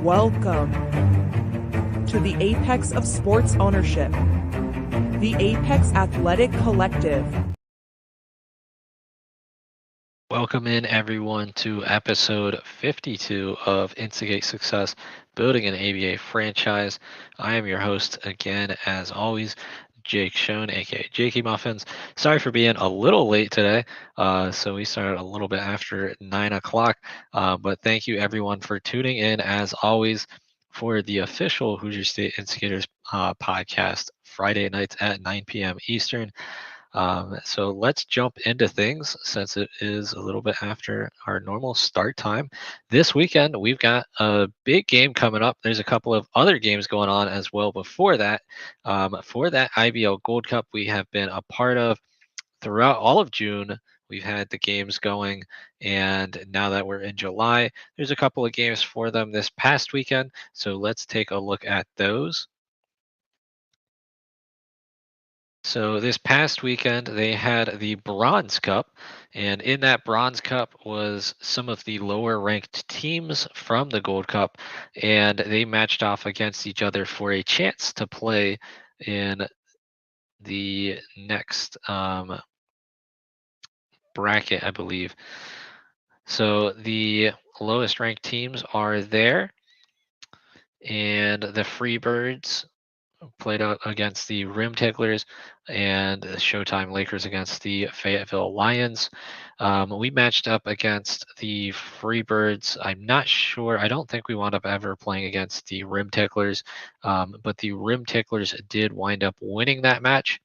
Welcome to the apex of sports ownership, the Apex Athletic Collective. Welcome in everyone to episode 52 of Instigate Success, Building an ABA Franchise. I am your host again, as always, Jake Schoen, aka Jakey Muffins. Sorry for being a little late today. So we started a little bit after 9 o'clock. But thank you everyone for tuning in, as always, for the official Hoosier State Instigators podcast, Friday nights at 9 p.m. Eastern. So let's jump into things since it is a little bit after our normal start time. This weekend, we've got a big game coming up. There's a couple of other games going on as well before that. For that IBL Gold Cup, we have been a part of throughout all of June. We've had the games going, and now that we're in July, there's a couple of games for them this past weekend. So let's take a look at those. So this past weekend, they had the Bronze Cup, and in that Bronze Cup was some of the lower ranked teams from the Gold Cup, and they matched off against each other for a chance to play in the next bracket, I believe. So the lowest ranked teams are there, and the Freebirds played out against the Rim Ticklers, and the Showtime Lakers against the Fayetteville Lions. We matched up against the Freebirds. I'm not sure. I don't think we wound up ever playing against the Rim Ticklers, but the Rim Ticklers did wind up winning that match.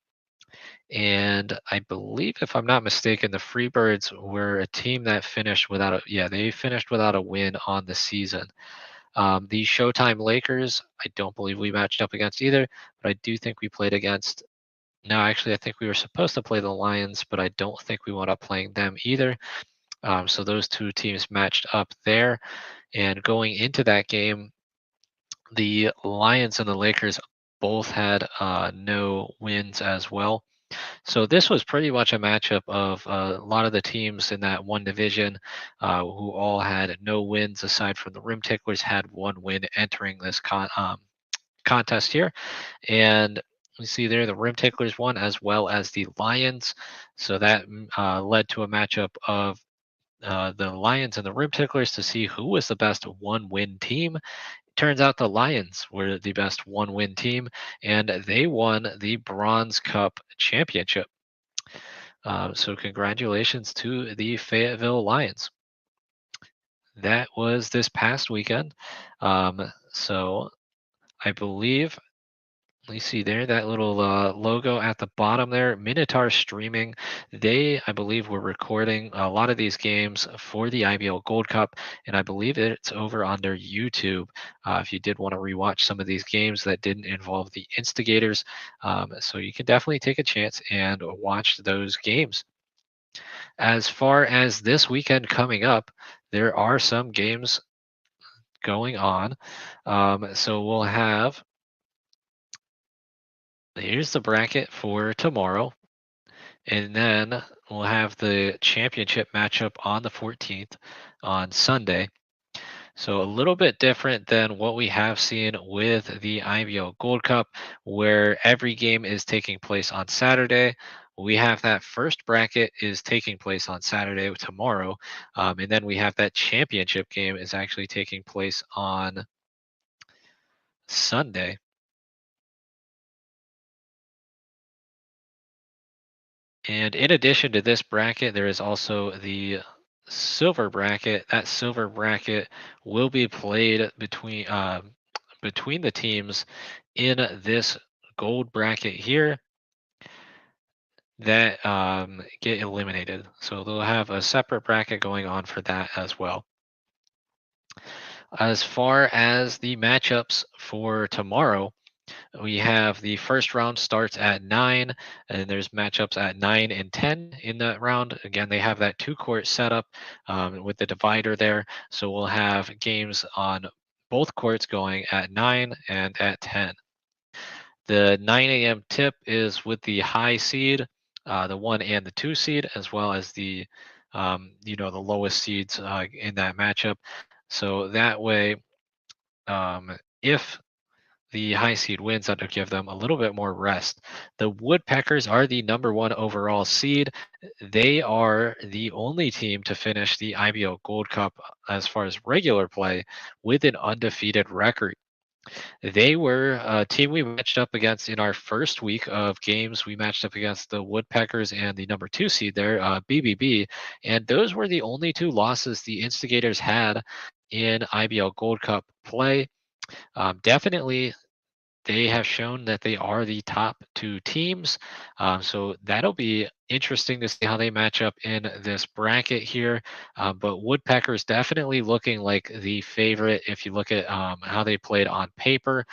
And I believe, if I'm not mistaken, the Freebirds were a team that finished without they finished without a win on the season. The Showtime Lakers, I don't believe we matched up against either, but I do think we played against. No, actually, I think we were supposed to play the Lions, but I don't think we wound up playing them either. So those two teams matched up there. And going into that game, the Lions and the Lakers both had no wins as well. So this was pretty much a matchup of a lot of the teams in that one division who all had no wins, aside from the Rim Ticklers had one win entering this contest here. And we see there the Rim Ticklers won, as well as the Lions. So that led to a matchup of the Lions and the Rim Ticklers to see who was the best one-win team. Turns out the Lions were the best one-win team, and they won the Bronze Cup Championship. So congratulations to the Fayetteville Lions. That was this past weekend. So I believe, you see there that little logo at the bottom there, Minotaur Streaming. They, I believe, were recording a lot of these games for the IBL Gold Cup, and I believe it's over on their YouTube. If you did want to rewatch some of these games that didn't involve the instigators, so you can definitely take a chance and watch those games. As far as this weekend coming up, there are some games going on. So we'll have, here's the bracket for tomorrow. And then we'll have the championship matchup on the 14th on Sunday. So a little bit different than what we have seen with the IBL Gold Cup, where every game is taking place on Saturday. We have that first bracket is taking place on Saturday tomorrow, and then we have that championship game is actually taking place on Sunday. And in addition to this bracket, there is also the silver bracket. That silver bracket will be played between the teams in this gold bracket here that get eliminated. So they'll have a separate bracket going on for that as well. As far as the matchups for tomorrow, we have the first round starts at 9, and there's matchups at 9 and 10 in that round. Again, they have that 2-court setup with the divider there. So we'll have games on both courts going at 9 and at 10. The 9 a.m. tip is with the high seed, the 1 and the 2 seed, as well as the the lowest seeds in that matchup. So that way, if the high seed wins, that'll give them a little bit more rest. The Woodpeckers are the number one overall seed. They are the only team to finish the IBL Gold Cup as far as regular play with an undefeated record. They were a team we matched up against in our first week of games. We matched up against the Woodpeckers and the number two seed there, BBB, and those were the only two losses the Instigators had in IBL Gold Cup play. Definitely they have shown that they are the top two teams. So that'll be interesting to see how they match up in this bracket here. But Woodpeckers definitely looking like the favorite if you look at how they played on paper.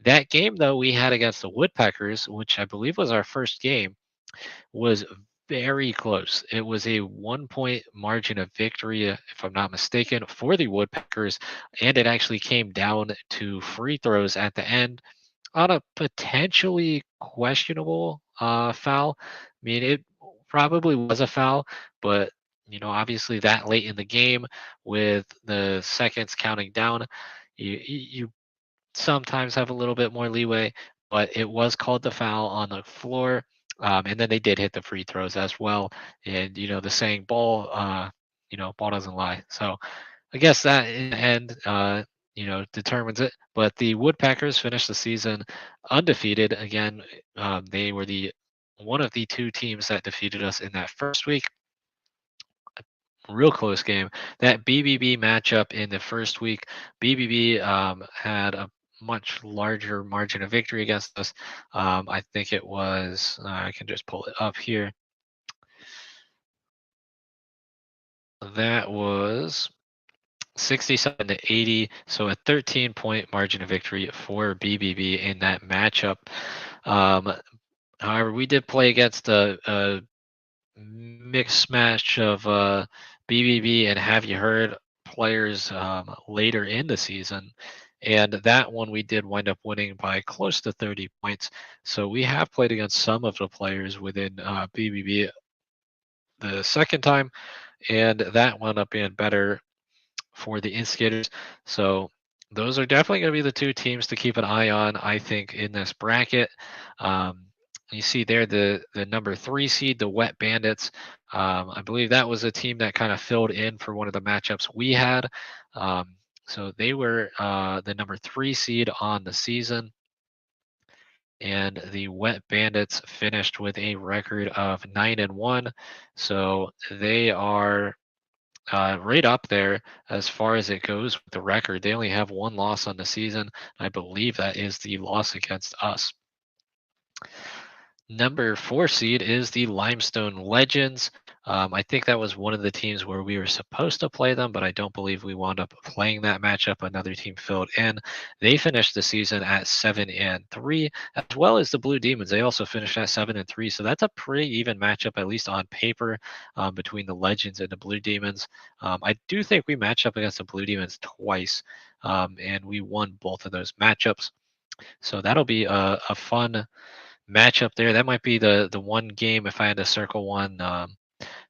That game, though, we had against the Woodpeckers, which I believe was our first game, was very close. It was a 1 point margin of victory, if I'm not mistaken, for the Woodpeckers. And it actually came down to free throws at the end on a potentially questionable foul. I mean, it probably was a foul, but obviously that late in the game with the seconds counting down, you sometimes have a little bit more leeway. But it was called the foul on the floor, and then they did hit the free throws as well. And the saying, ball doesn't lie. So I guess that in the end, determines it. But the Woodpeckers finished the season undefeated. Again, they were the one of the two teams that defeated us in that first week. Real close game. That BBB matchup in the first week, BBB had a much larger margin of victory against us. I think it was. I can just pull it up here. That was 67 to 80, so a 13-point margin of victory for BBB in that matchup. However, we did play against a mixed match of BBB and Have You Heard players later in the season. And that one we did wind up winning by close to 30 points. So we have played against some of the players within BBB the second time, and that wound up being better for the Instigators. So those are definitely going to be the two teams to keep an eye on, I think, in this bracket. You see there the number three seed, the Wet Bandits. I believe that was a team that kind of filled in for one of the matchups we had. So they were the number three seed on the season. And the Wet Bandits finished with a record of 9-1. So they are right up there as far as it goes with the record. They only have one loss on the season. I believe that is the loss against us. Number four seed is the Limestone Legends. I think that was one of the teams where we were supposed to play them, but I don't believe we wound up playing that matchup. Another team filled in. They finished the season at 7-3, as well as the Blue Demons. They also finished at 7-3. So that's a pretty even matchup, at least on paper, between the Legends and the Blue Demons. I do think we matched up against the Blue Demons twice, and we won both of those matchups. So that'll be a fun matchup there. That might be the one game, if I had to circle one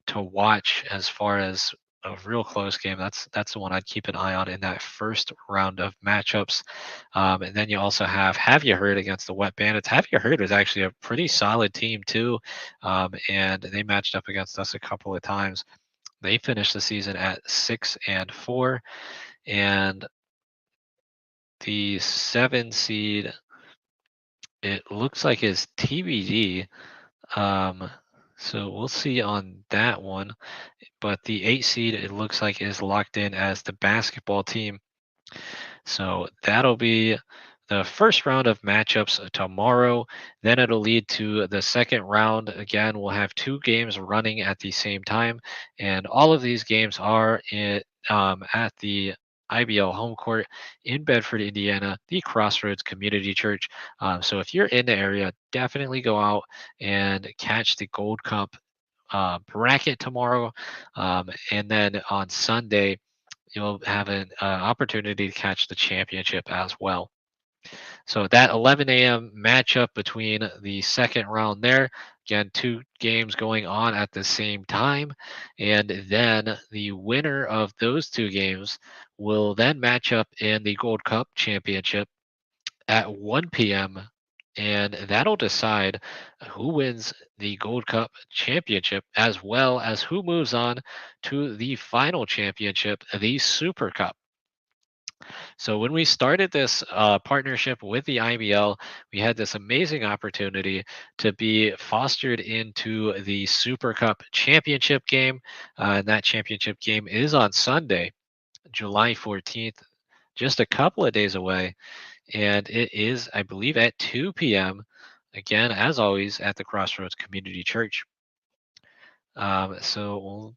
to watch as far as a real close game. That's the one I'd keep an eye on in that first round of matchups. And then you also have You Heard against the Wet Bandits. Have You Heard was actually a pretty solid team too, and they matched up against us a couple of times. They finished the season at 6-4, and the 7 seed, it looks like is TBD. So we'll see on that one. But the 8 seed, it looks like, is locked in as the basketball team. So that'll be the first round of matchups tomorrow. Then it'll lead to the second round. Again, we'll have 2 games running at the same time. And all of these games are at the IBL home court in Bedford, Indiana, the Crossroads Community Church. So if you're in the area, definitely go out and catch the Gold Cup bracket tomorrow. And then on Sunday, you'll have an opportunity to catch the championship as well. So that 11 a.m. matchup between the second round there, Again, two games going on at the same time. And then the winner of those two games will then match up in the Gold Cup Championship at 1 p.m. And that'll decide who wins the Gold Cup Championship as well as who moves on to the final championship, the Super Cup. So when we started this partnership with the IBL, we had this amazing opportunity to be fostered into the Super Cup Championship game. And that championship game is on Sunday, July 14th, just a couple of days away. And it is, I believe, at 2 p.m. Again, as always, at the Crossroads Community Church. So we'll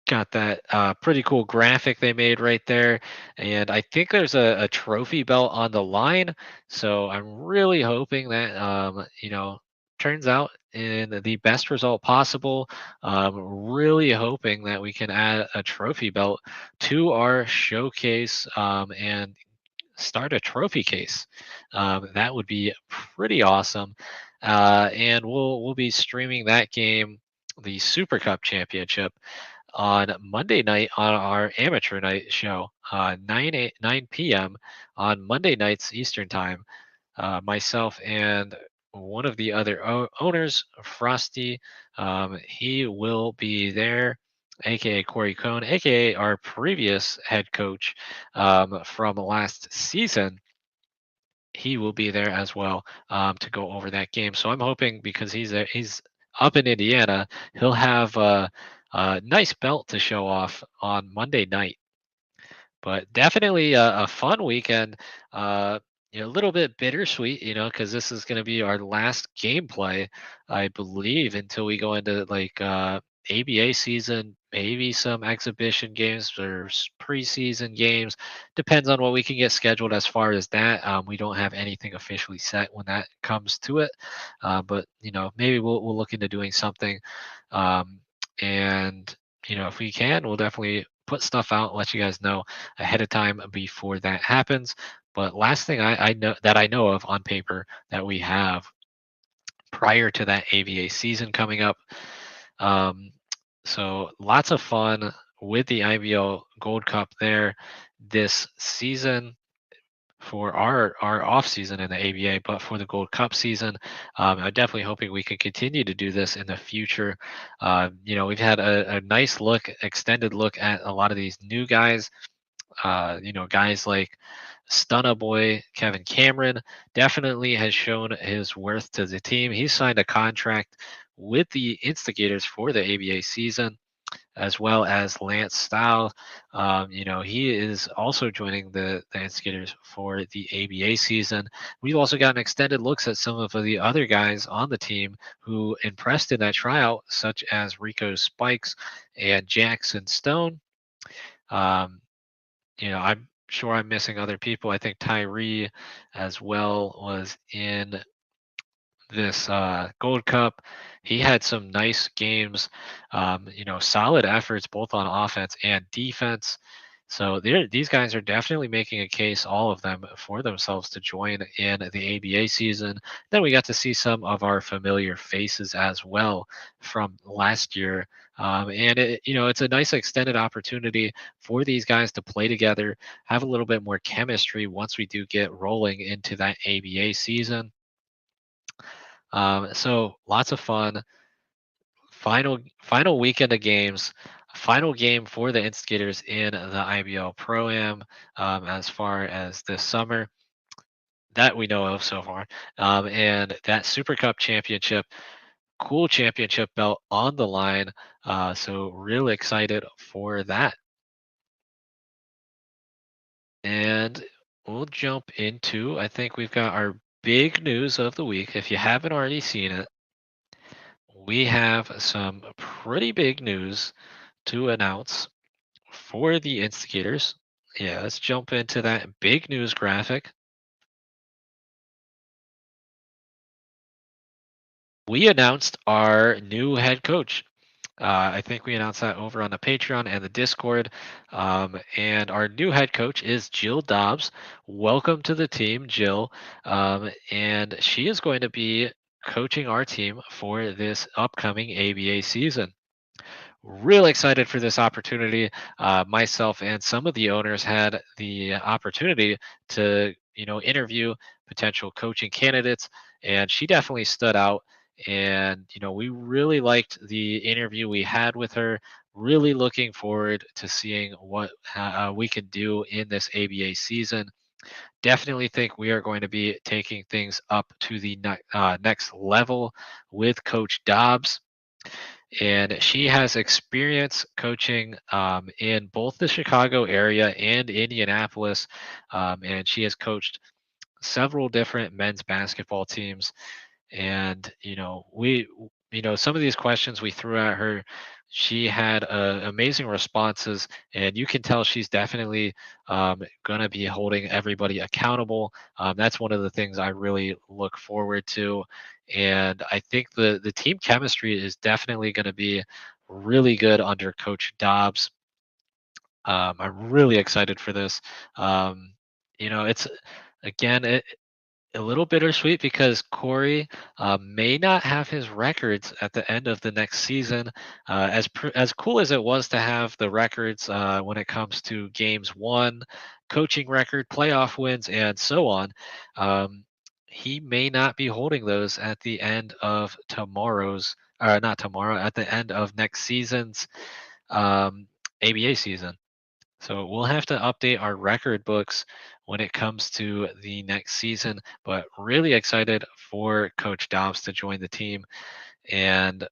got that pretty cool graphic they made right there. And I think there's a trophy belt on the line. So I'm really hoping that, turns out in the best result possible. Really hoping that we can add a trophy belt to our showcase and start a trophy case. That would be pretty awesome. And we'll be streaming that game, the Super Cup Championship, on Monday night on our amateur night show, 9 p.m. on Monday nights Eastern time. Myself and one of the other owners, Frosty, he will be there, aka Corey Cohn, aka our previous head coach from last season. He will be there as well to go over that game. So I'm hoping because he's up in Indiana, he'll have a nice belt to show off on Monday night. But definitely a fun weekend. Uh, a little bit bittersweet, because this is going to be our last gameplay, I believe, until we go into like ABA season, maybe some exhibition games or preseason games. Depends on what we can get scheduled as far as that. We don't have anything officially set when that comes to it, but maybe we'll look into doing something. Um, and if we can, we'll definitely put stuff out, let you guys know ahead of time before that happens. But last thing I know of on paper that we have prior to that AVA season coming up. Um, so lots of fun with the IBL Gold Cup there this season for our off season in the ABA, but for the Gold Cup season, I'm definitely hoping we can continue to do this in the future. We've had a nice look, extended look at a lot of these new guys. Guys like Stunna Boy Kevin Cameron definitely has shown his worth to the team. He signed a contract with the Instigators for the ABA season, as well as Lance Style. He is also joining the Instigators for the ABA season. We've also gotten extended looks at some of the other guys on the team who impressed in that tryout, such as Rico Spikes and Jackson Stone. I'm sure I'm missing other people. I think Tyree as well was in this Gold Cup. He had some nice games, solid efforts both on offense and defense. So these guys are definitely making a case, all of them, for themselves to join in the ABA season. Then we got to see some of our familiar faces as well from last year. And it's a nice extended opportunity for these guys to play together, have a little bit more chemistry once we do get rolling into that ABA season. So lots of fun. Final weekend of games. Final game for the Instigators in the IBL Pro Am as far as this summer that we know of so far. And that Super Cup Championship, cool championship belt on the line. So really excited for that. And we'll jump into, I think we've got our big news of the week. If you haven't already seen it, we have some pretty big news to announce for the Instigators. Yeah, let's jump into that big news graphic. We announced our new head coach. I think we announced that over on the Patreon and the Discord. And our new head coach is Jill Dobbs. Welcome to the team, Jill. And she is going to be coaching our team for this upcoming ABA season. Real excited for this opportunity. Myself and some of the owners had the opportunity to, interview potential coaching candidates, and she definitely stood out. And we really liked the interview we had with her. Really looking forward to seeing what we can do in this ABA season. Definitely think we are going to be taking things up to the next level with Coach Dobbs, and she has experience coaching in both the Chicago area and Indianapolis, and she has coached several different men's basketball teams. And some of these questions we threw at her, she had amazing responses, and you can tell she's definitely going to be holding everybody accountable. That's one of the things I really look forward to, and I think the team chemistry is definitely going to be really good under Coach Dobbs. I'm really excited for this. It's again, a little bittersweet because Corey may not have his records at the end of the next season. As cool as it was to have the records when it comes to games won, coaching record, playoff wins, and so on, um, he may not be holding those at the end of not tomorrow, at the end of next season's um, ABA season. So we'll have to update our record books when it comes to the next season, but really excited for Coach Dobbs to join the team. And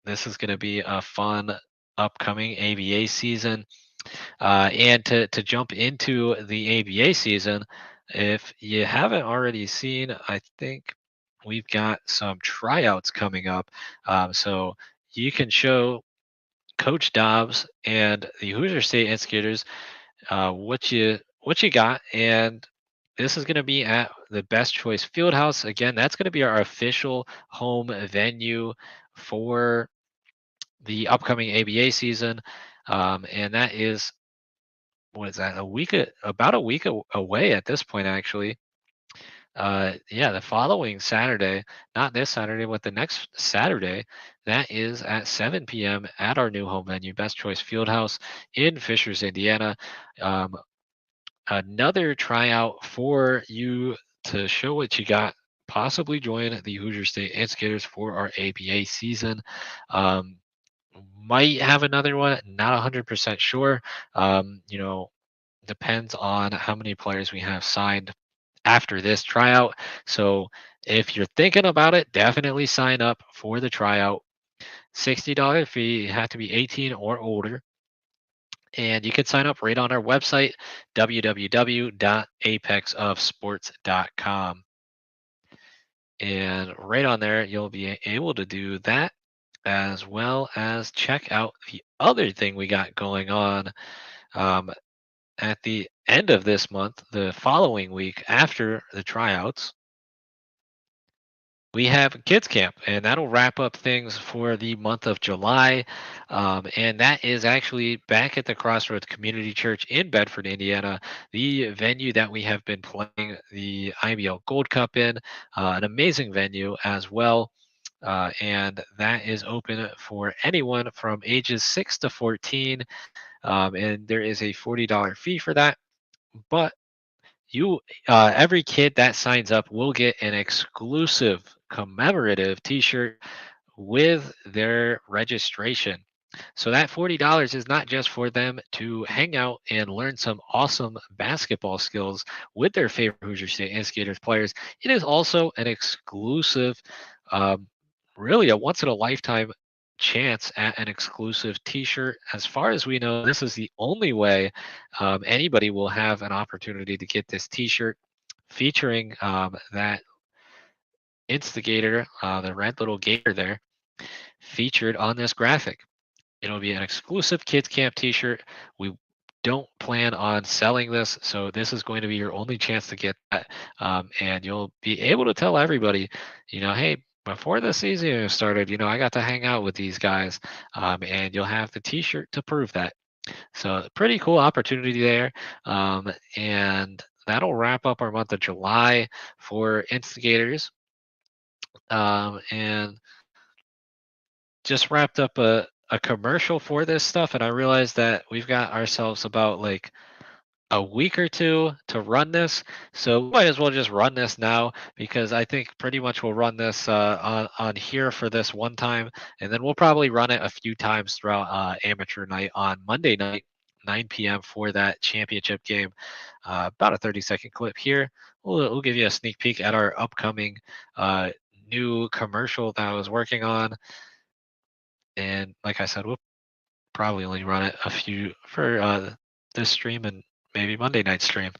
this is going to be a fun upcoming ABA season. And to jump into the ABA season, if you haven't already seen, I think we've got some tryouts coming up. So you can show Coach Dobbs and the Hoosier State Instigators what you got, and this is going to be at the Best Choice Fieldhouse. Again, that's going to be our official home venue for the upcoming ABA season, and that is, what is that, about a week away at this point, actually. Yeah, the following Saturday, not this Saturday, but the next Saturday, that is at 7 p.m. at our new home venue, Best Choice Fieldhouse in Fishers, Indiana. Um, Another tryout for you to show what you got. Possibly join the Hoosier State Instigators for our ABA season. Um, might have another one, not 100% sure. Depends on how many players we have signed after this tryout. So if you're thinking about it, definitely sign up for the tryout. $60 fee. You have to be 18 or older. And you can sign up right on our website, www.apexofsports.com. And right on there, you'll be able to do that, as well as check out the other thing we got going on um, at the end of this month, the following week after the tryouts. We have kids camp, and that'll wrap up things for the month of July. And that is actually back at the Crossroads Community Church in Bedford, Indiana, the venue that we have been playing the IBL Gold Cup in. An amazing venue as well. And that is open for anyone from ages 6 to 14. And there is a $40 fee for that. But you every kid that signs up will get an exclusive commemorative t-shirt with their registration. So that $40 is not just for them to hang out and learn some awesome basketball skills with their favorite Hoosier State Instigators players. It is also an exclusive, um, really a once in a lifetime chance at an exclusive t-shirt. As far as we know, this is the only way anybody will have an opportunity to get this t-shirt featuring that instigator, the red little gator there, featured on this graphic. It'll be an exclusive Kids Camp t-shirt. We don't plan on selling this, so this is going to be your only chance to get that. And you'll be able to tell everybody, hey, before the season started, I got to hang out with these guys, and you'll have the t-shirt to prove that. So pretty cool opportunity there. And that'll wrap up our month of July for Instigators. and just wrapped up a commercial for this stuff, and I realized that we've got ourselves about like a week or two to run this. So we might as well just run this now because I think pretty much we'll run this on here for this one time, and then we'll probably run it a few times throughout amateur night on Monday night, 9 p.m. for that championship game. About a 30-second clip here. We'll give you a sneak peek at our upcoming new commercial that I was working on. And like I said, we'll probably only run it a few for this stream and maybe Monday night stream.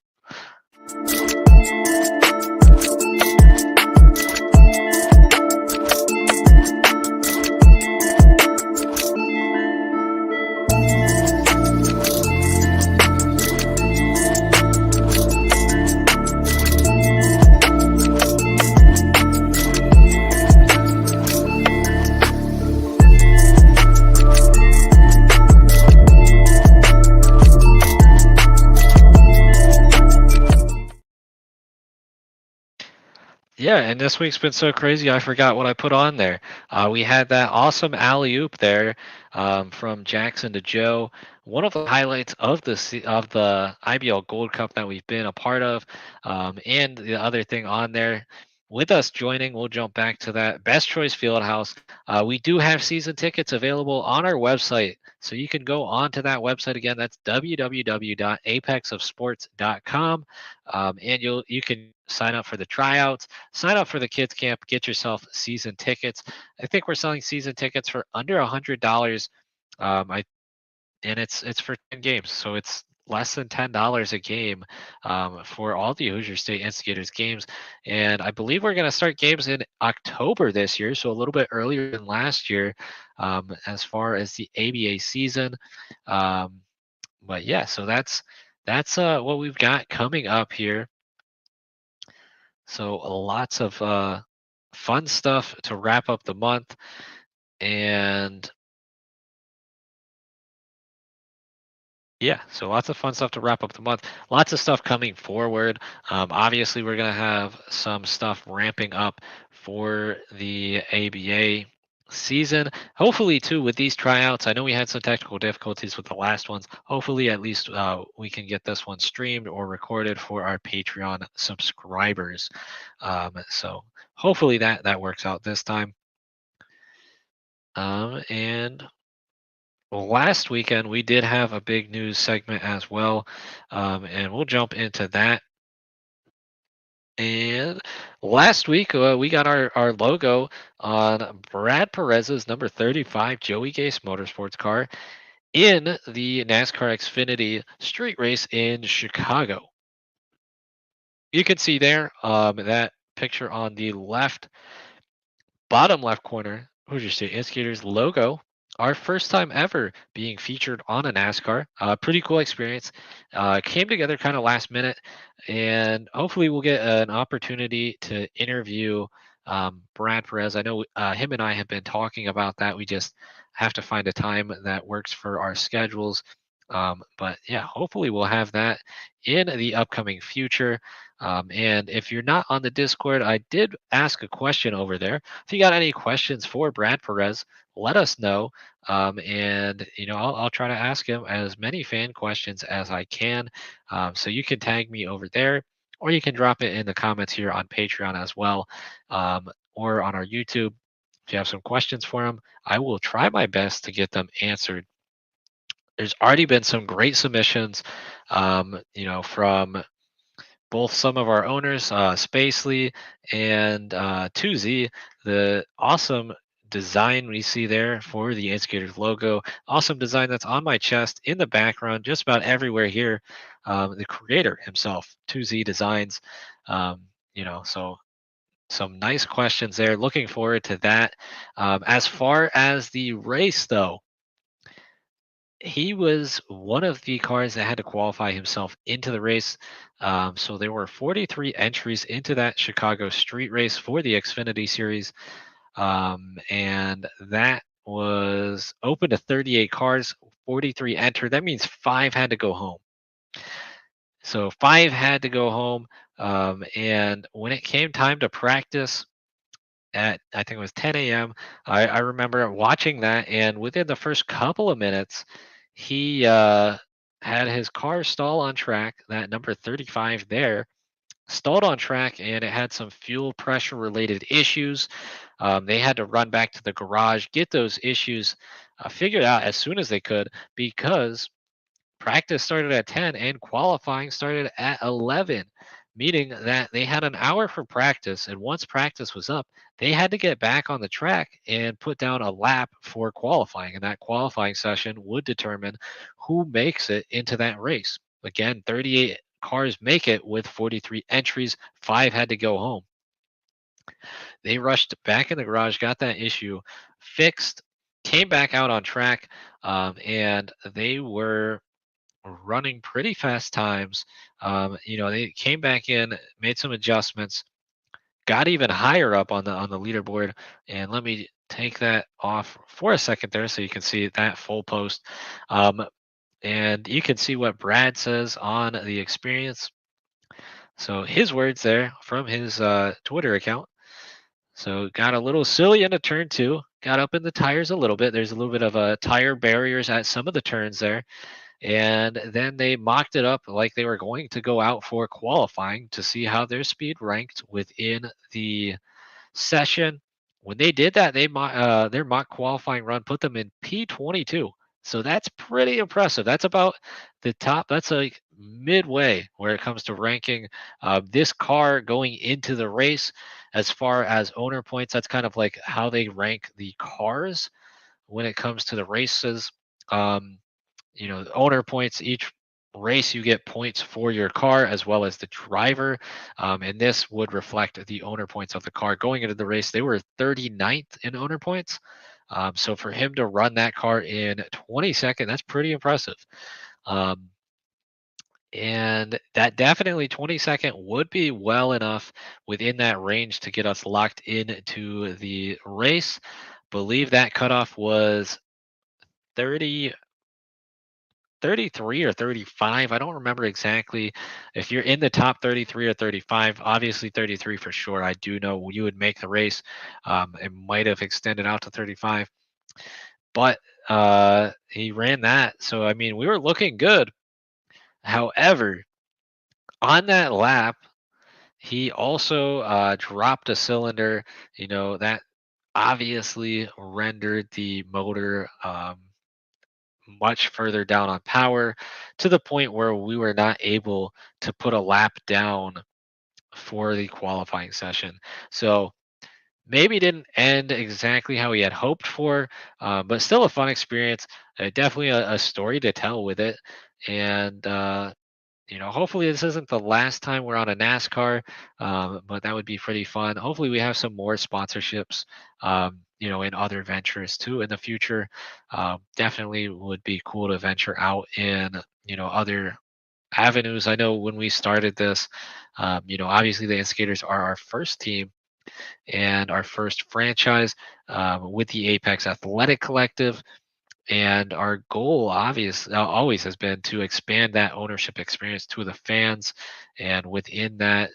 Yeah, and this week's been so crazy. I forgot what I put on there. We had that awesome alley oop there from Jackson to Joe. One of the highlights of of the IBL Gold Cup that we've been a part of, and the other thing on there. With us joining, we'll jump back to that Best Choice Fieldhouse. We do have season tickets available on our website, so you can go onto that website again. That's www.apexofsports.com, and you can sign up for the tryouts. Sign up for the kids camp. Get yourself season tickets. I think we're selling season tickets for under $100. I and it's for 10 games, so it's less than $10 a game for all the Hoosier State Instigators games. And I believe we're going to start games in October this year, so a little bit earlier than last year as far as the ABA season. Um, but yeah, so that's what we've got coming up here. So lots of fun stuff to wrap up the month. And yeah, so lots of fun stuff to wrap up the month. Lots of stuff coming forward. Obviously, we're going to have some stuff ramping up for the ABA season. Hopefully, too, with these tryouts. I know we had some technical difficulties with the last ones. Hopefully, at least we can get this one streamed or recorded for our Patreon subscribers. So hopefully that works out this time. And last weekend, we did have a big news segment as well, and we'll jump into that. And last week, we got our logo on Brad Perez's number 35 Joey Gase Motorsports car in the NASCAR Xfinity street race in Chicago. You can see there that picture on the bottom left corner, Hoosier State Instigators logo. Our first time ever being featured on a NASCAR. Pretty cool experience. Came together kind of last minute, and hopefully we'll get an opportunity to interview Brad Perez. I know him and I have been talking about that. We just have to find a time that works for our schedules. But yeah, hopefully we'll have that in the upcoming future. And if you're not on the Discord, I did ask a question over there. If you got any questions for Brad Perez, let us know. And I'll try to ask him as many fan questions as I can. So you can tag me over there, or you can drop it in the comments here on Patreon as well, or on our YouTube. If you have some questions for him, I will try my best to get them answered. There's already been some great submissions, from both some of our owners, Spacely and 2Z. The awesome design we see there for the Instigators logo. Awesome design that's on my chest, in the background, just about everywhere here. The creator himself, 2Z Designs. So some nice questions there. Looking forward to that. As far as the race, though, he was one of the cars that had to qualify himself into the race. So there were 43 entries into that Chicago street race for the Xfinity Series. And that was open to 38 cars, 43 entered. That means 5 had to go home. So 5 had to go home. And when it came time to practice, at I think it was 10 a.m. I remember watching that, and within the first couple of minutes, he had his car stall on track. That number 35 there stalled on track, and it had some fuel pressure related issues. They had to run back to the garage, get those issues figured out as soon as they could, because practice started at 10 and qualifying started at 11, meaning that they had an hour for practice. And once practice was up, they had to get back on the track and put down a lap for qualifying. And that qualifying session would determine who makes it into that race. Again, 38 cars make it with 43 entries, 5 had to go home. They rushed back in the garage, got that issue fixed, came back out on track, and they were running pretty fast times. They came back in, made some adjustments, got even higher up on the leaderboard. And let me take that off for a second there so you can see that full post. And you can see what Brad says on the experience. So his words there from his Twitter account. So got a little silly into turn two, got up in the tires a little bit. There's a little bit of tire barriers at some of the turns there. And then they mocked it up like they were going to go out for qualifying to see how their speed ranked within the session. When they did that, their mock qualifying run put them in P22. So that's pretty impressive. That's about the top. That's like midway where it comes to ranking this car going into the race. As far as owner points, that's kind of like how they rank the cars when it comes to the races. Um, the owner points, each race you get points for your car as well as the driver, and this would reflect the owner points of the car going into the race. They were 39th in owner points, so for him to run that car in 22nd, that's pretty impressive. um, and that definitely 22nd would be well enough within that range to get us locked into the race. Believe that cutoff was 30 33 or 35. I don't remember exactly if you're in the top 33 or 35. Obviously, 33 for sure. I do know you would make the race. It might have extended out to 35, but he ran that. So, I mean, we were looking good. However, on that lap, he also dropped a cylinder. That obviously rendered the motor much further down on power to the point where we were not able to put a lap down for the qualifying session. So maybe didn't end exactly how he had hoped for, but still a fun experience. Definitely a story to tell with it. And hopefully this isn't the last time we're on a NASCAR, but that would be pretty fun. Hopefully we have some more sponsorships, in other ventures too in the future. Definitely would be cool to venture out in, other avenues. I know when we started this, obviously the Instigators are our first team and our first franchise with the Apex Athletic Collective. And our goal, obvious, always has been to expand that ownership experience to the fans, and within that,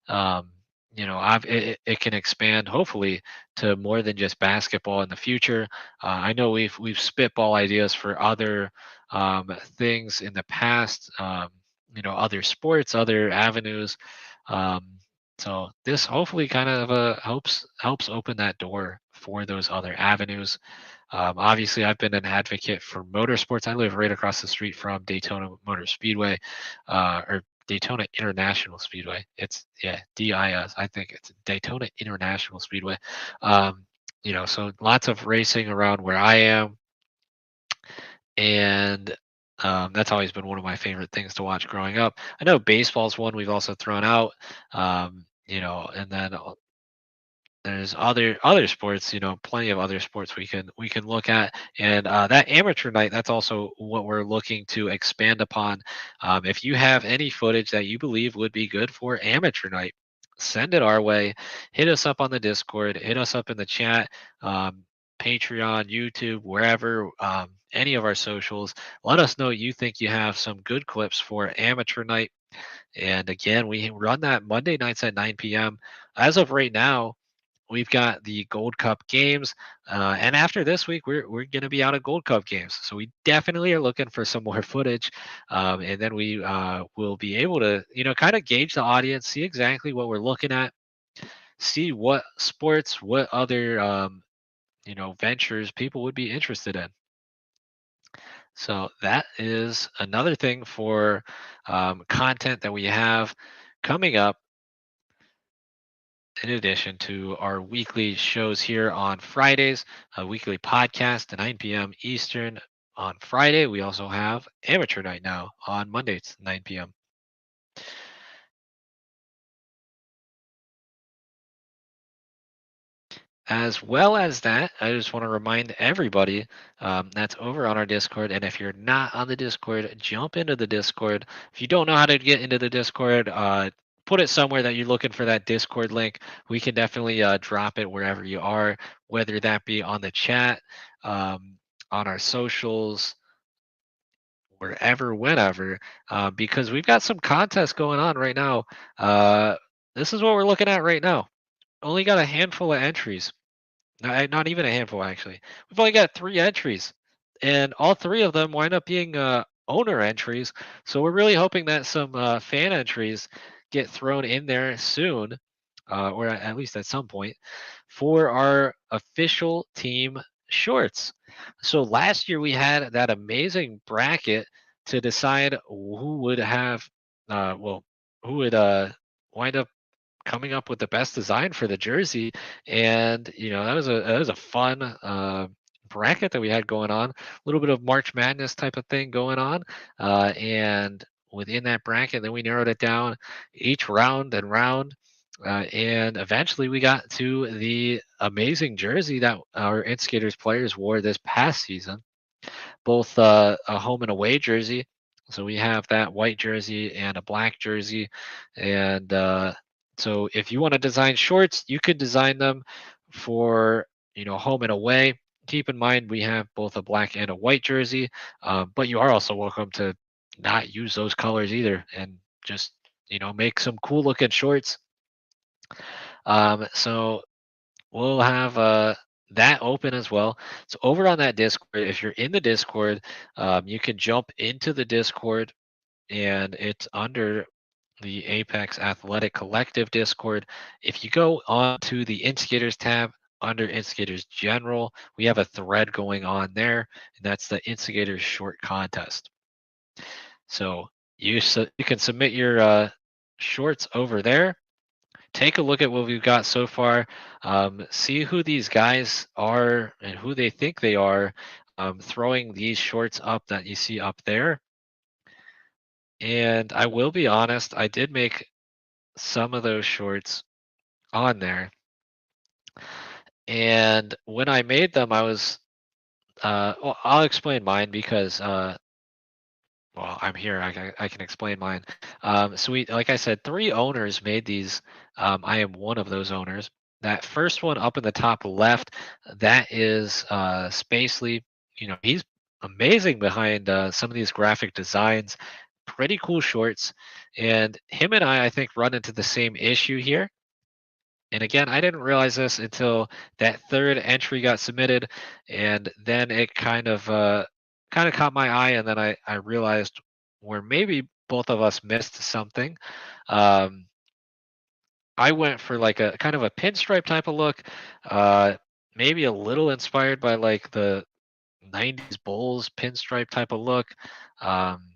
um, it can expand hopefully to more than just basketball in the future. I know we've spitball ideas for other things in the past, other sports, other avenues. Um, so this hopefully kind of helps open that door for those other avenues. Obviously, I've been an advocate for motorsports. I live right across the street from Daytona Motor Speedway, or Daytona International Speedway. It's DIS. I think it's Daytona International Speedway. So lots of racing around where I am, and that's always been one of my favorite things to watch growing up. I know baseball's one we've also thrown out. And then there's other sports, plenty of other sports we can look at. And that amateur night, that's also what we're looking to expand upon. If you have any footage that you believe would be good for amateur night, send it our way. Hit us up on the Discord, hit us up in the chat, Patreon, YouTube, wherever, any of our socials. Let us know you think you have some good clips for amateur night. And again, we run that Monday nights at 9 p.m. As of right now, we've got the Gold Cup games, and after this week, we're going to be out of Gold Cup games. So we definitely are looking for some more footage, and then we will be able to, kind of gauge the audience, see exactly what we're looking at, see what sports, what other, ventures people would be interested in. So that is another thing for content that we have coming up in addition to our weekly shows here on Fridays, a weekly podcast at 9 p.m. Eastern on Friday. We also have Amateur Night now on Mondays, 9 p.m. As well as that, I just want to remind everybody that's over on our Discord. And if you're not on the Discord, jump into the Discord. If you don't know how to get into the Discord, put it somewhere that you're looking for that Discord link. We can definitely drop it wherever you are, whether that be on the chat, on our socials, wherever, whenever, because we've got some contests going on right now. Uh, this is what we're looking at right now. Only got a handful of entries. Not even a handful, actually. We've only got 3 entries, and all 3 of them wind up being owner entries. So we're really hoping that some fan entries get thrown in there soon, or at least at some point, for our official team shorts. So last year we had that amazing bracket to decide who would have, who would wind up coming up with the best design for the jersey, and that was a fun bracket that we had going on. A little bit of March Madness type of thing going on, and within that bracket, then we narrowed it down each round and round. And eventually we got to the amazing jersey that our Instigators players wore this past season, both a home and away jersey. So we have that white jersey and a black jersey. And so if you want to design shorts, you could design them for, home and away. Keep in mind we have both a black and a white jersey, but you are also welcome to not use those colors either and just, make some cool looking shorts. So we'll have that open as well. So over on that Discord, if you're in the Discord, you can jump into the Discord, and it's under the Apex Athletic Collective Discord. If you go on to the Instigators tab under Instigators General, we have a thread going on there, and that's the Instigators Short Contest. So you can submit your shorts over there, take a look at what we've got so far, see who these guys are and who they think they are, throwing these shorts up that you see up there. And I will be honest, I did make some of those shorts on there. And when I made them, I was, well, I'll explain mine because well, I'm here. I can explain mine. So we, like I said, 3 owners made these. I am one of those owners. That first one up in the top left, that is Spacely. He's amazing behind some of these graphic designs. Pretty cool shorts, and him and I think, run into the same issue here. And again, I didn't realize this until that 3rd entry got submitted, and then it kind of caught my eye, and then I realized where maybe both of us missed something. Um, I went for like a kind of a pinstripe type of look, uh, maybe a little inspired by like the '90s Bulls pinstripe type of look. Um,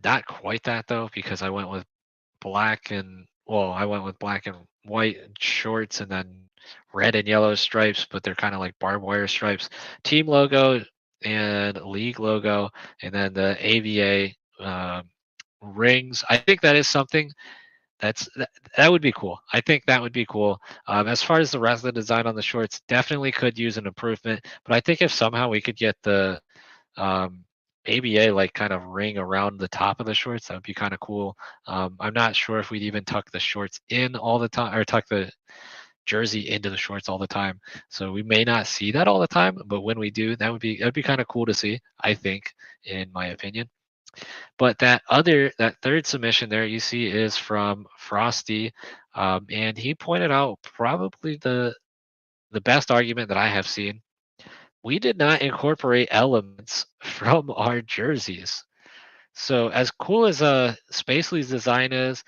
Not quite that though, because I went with black and white shorts, and then red and yellow stripes, but they're kind of like barbed wire stripes. Team logo and league logo, and then the AVA rings. I think that is something that would be cool. I think that would be cool. As far as the rest of the design on the shorts, definitely could use an improvement. But I think if somehow we could get the um, ABA like kind of ring around the top of the shorts, that would be kind of cool. I'm not sure if we'd even tuck the shorts in all the time, or tuck the jersey into the shorts all the time. So we may not see that all the time, but when we do, that'd be kind of cool to see, I think, in my opinion. But that 3rd submission there you see is from Frosty, and he pointed out probably the best argument that I have seen, we did not incorporate elements from our jerseys. So as cool as Spacely's design is,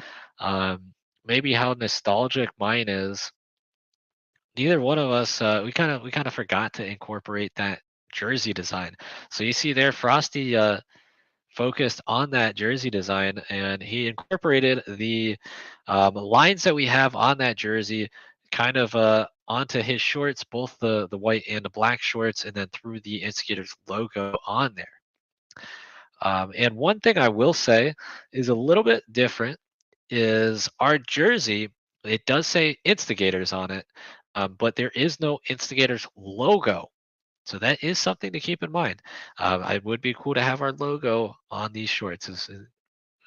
maybe how nostalgic mine is, neither one of us we kind of forgot to incorporate that jersey design. So you see there, Frosty focused on that jersey design, and he incorporated the lines that we have on that jersey kind of onto his shorts, both the white and the black shorts, and then through the Instigators logo on there. And one thing I will say is a little bit different is our jersey. It does say Instigators on it, but there is no Instigators logo. So that is something to keep in mind. It would be cool to have our logo on these shorts.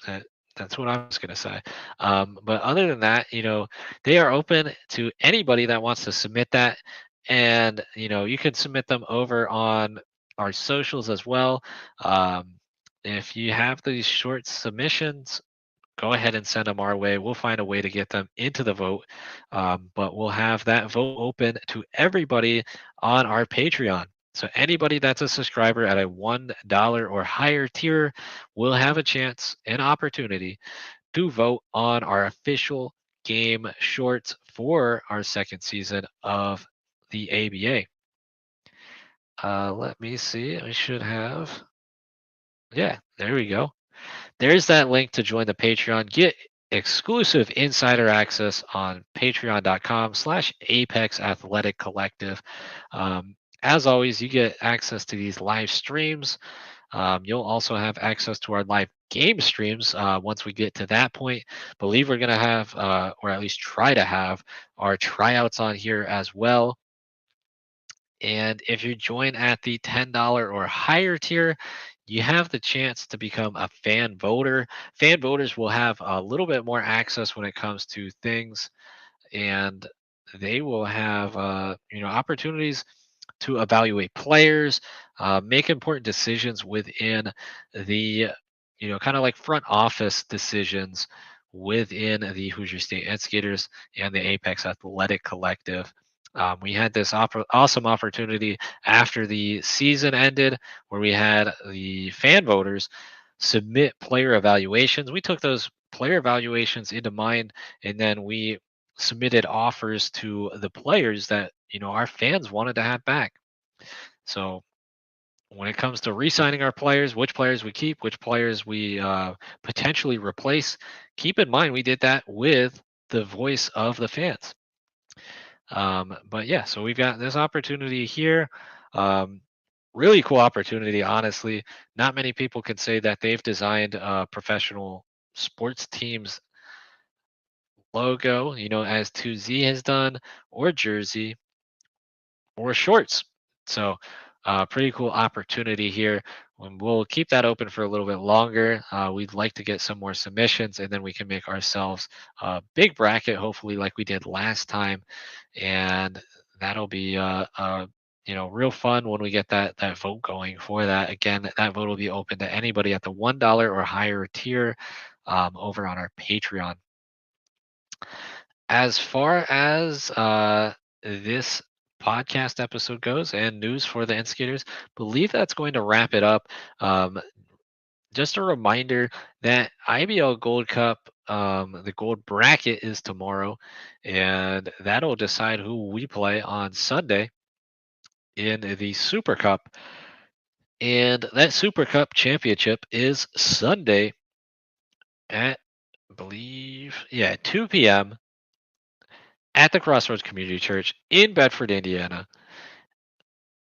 That, that's what I was going to say. But other than that, they are open to anybody that wants to submit that. And, you can submit them over on our socials as well. Um, if you have these short submissions, go ahead and send them our way. We'll find a way to get them into the vote. But we'll have that vote open to everybody on our Patreon. So anybody that's a subscriber at a $1 or higher tier will have a chance and opportunity to vote on our official game shorts for our second season of the ABA. Let me see. I should have. Yeah, there we go. There's that link to join the Patreon. Get exclusive insider access on patreon.com/Apex Athletic Collective. As always, you get access to these live streams. You'll also have access to our live game streams once we get to that point. Believe we're going to have, or at least try to have, our tryouts on here as well. And if you join at the $10 or higher tier, you have the chance to become a fan voter. Fan voters will have a little bit more access when it comes to things, and they will have opportunities to evaluate players, make important decisions within the kind of like front office decisions within the Hoosier State Instigators and the Apex Athletic Collective. We had this awesome opportunity after the season ended where we had the fan voters submit player evaluations. We took those player evaluations into mind, and then we submitted offers to the players that our fans wanted to have back. So when it comes to re-signing our players, which players we keep, which players we potentially replace, keep in mind we did that with the voice of the fans. But yeah, so we've got this opportunity here. Really cool opportunity, honestly. Not many people can say that they've designed a professional sports team's logo, as 2Z has done, or jersey, or shorts. So, pretty cool opportunity here. We'll keep that open for a little bit longer. We'd like to get some more submissions, and then we can make ourselves a big bracket, hopefully, like we did last time, and that'll be real fun when we get that vote going for that. Again, that vote will be open to anybody at the $1 or higher tier over on our Patreon. As far as this podcast episode goes and news for the Instigators, believe that's going to wrap it up. Just a reminder that IBL Gold Cup, the gold bracket is tomorrow, and that'll decide who we play on Sunday in the Super Cup. And that Super Cup championship is Sunday at, I believe, 2 p.m. at the Crossroads Community Church in Bedford, Indiana.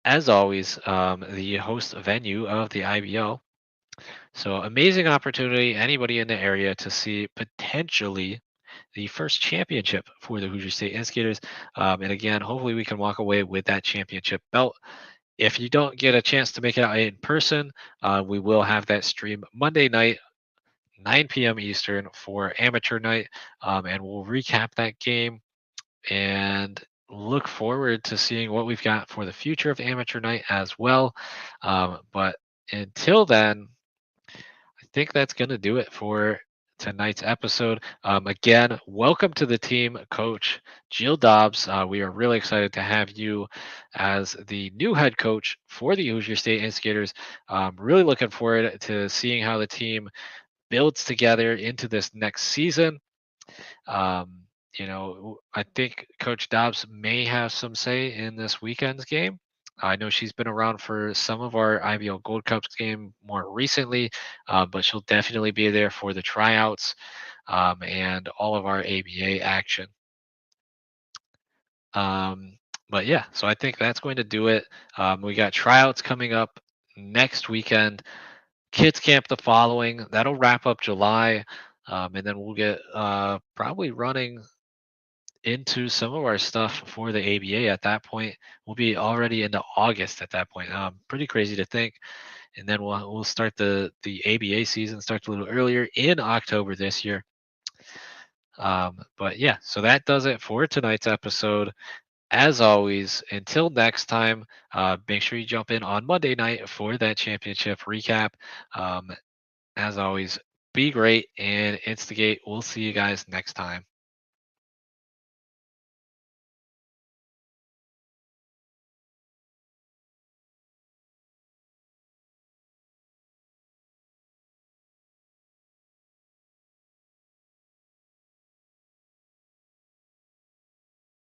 As always, the host venue of the IBL. So amazing opportunity, anybody in the area to see potentially the first championship for the Hoosier State Instigators. And again, hopefully we can walk away with that championship belt. If you don't get a chance to make it out in person, we will have that stream Monday night, 9 p.m. Eastern for amateur night. And we'll recap that game and look forward to seeing what we've got for the future of amateur night as well. But until then, I think that's going to do it for tonight's episode. Again, welcome to the team, Coach Jill Dobbs. We are really excited to have you as the new head coach for the Hoosier State Instigators. Really looking forward to seeing how the team builds together into this next season. Um, I think Coach Dobbs may have some say in this weekend's game. I know she's been around for some of our IBL Gold Cups game more recently, but she'll definitely be there for the tryouts and all of our ABA action. But yeah, so I think that's going to do it. We got tryouts coming up next weekend, kids camp the following. That'll wrap up July, and then we'll get probably running into some of our stuff for the ABA at that point. We'll be already into August at that point. Pretty crazy to think. And then we'll start the ABA season starts a little earlier in October this year. But yeah, so that does it for tonight's episode. As always, until next time, make sure you jump in on Monday night for that championship recap. Um, as always, be great and instigate. We'll see you guys next time.